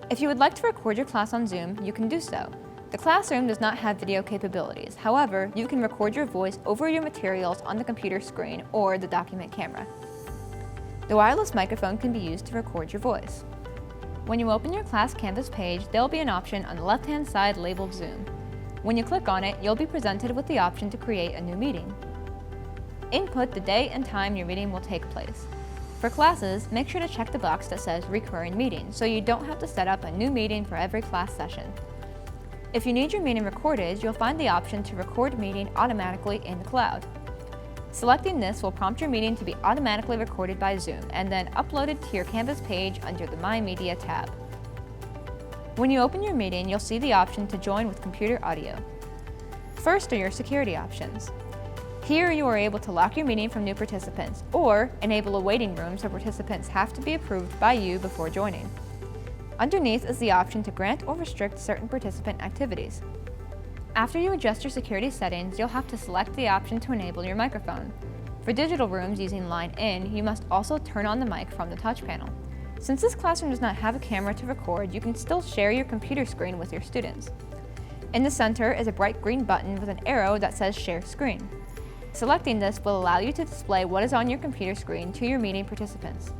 If you would like to record your class on Zoom, you can do so. The classroom does not have video capabilities. However, you can record your voice over your materials on the computer screen or the document camera. The wireless microphone can be used to record your voice. When you open your class Canvas page, there will be an option on the left-hand side labeled Zoom. When you click on it, you'll be presented with the option to create a new meeting. Input the day and time your meeting will take place. For classes, make sure to check the box that says Recurring Meeting so you don't have to set up a new meeting for every class session. If you need your meeting recorded, you'll find the option to record meeting automatically in the cloud. Selecting this will prompt your meeting to be automatically recorded by Zoom and then uploaded to your Canvas page under the My Media tab. When you open your meeting, you'll see the option to join with computer audio. First are your security options. Here you are able to lock your meeting from new participants or enable a waiting room so participants have to be approved by you before joining. Underneath is the option to grant or restrict certain participant activities. After you adjust your security settings, you'll have to select the option to enable your microphone. For digital rooms using Line In, you must also turn on the mic from the touch panel. Since this classroom does not have a camera to record, you can still share your computer screen with your students. In the center is a bright green button with an arrow that says Share Screen. Selecting this will allow you to display what is on your computer screen to your meeting participants.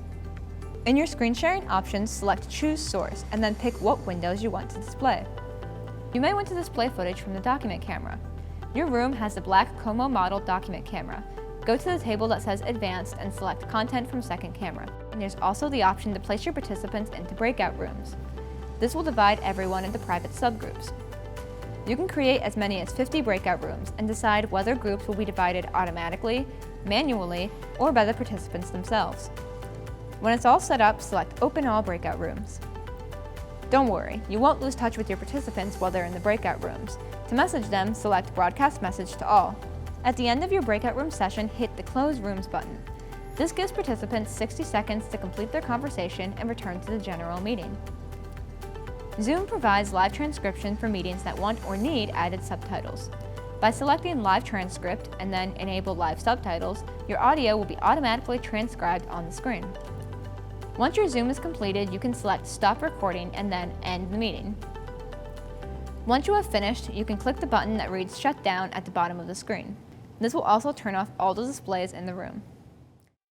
In your screen sharing options, select Choose Source and then pick what windows you want to display. You may want to display footage from the document camera. Your room has the black Como model document camera. Go to the table that says Advanced and select Content from Second Camera. And there's also the option to place your participants into breakout rooms. This will divide everyone into private subgroups. You can create as many as 50 breakout rooms and decide whether groups will be divided automatically, manually, or by the participants themselves. When it's all set up, select Open All Breakout Rooms. Don't worry, you won't lose touch with your participants while they're in the breakout rooms. To message them, select Broadcast Message to All. At the end of your breakout room session, hit the Close Rooms button. This gives participants 60 seconds to complete their conversation and return to the general meeting. Zoom provides live transcription for meetings that want or need added subtitles. By selecting Live Transcript and then Enable Live Subtitles, your audio will be automatically transcribed on the screen. Once your Zoom is completed, you can select Stop Recording and then End the meeting. Once you have finished, you can click the button that reads Shut Down at the bottom of the screen. This will also turn off all the displays in the room.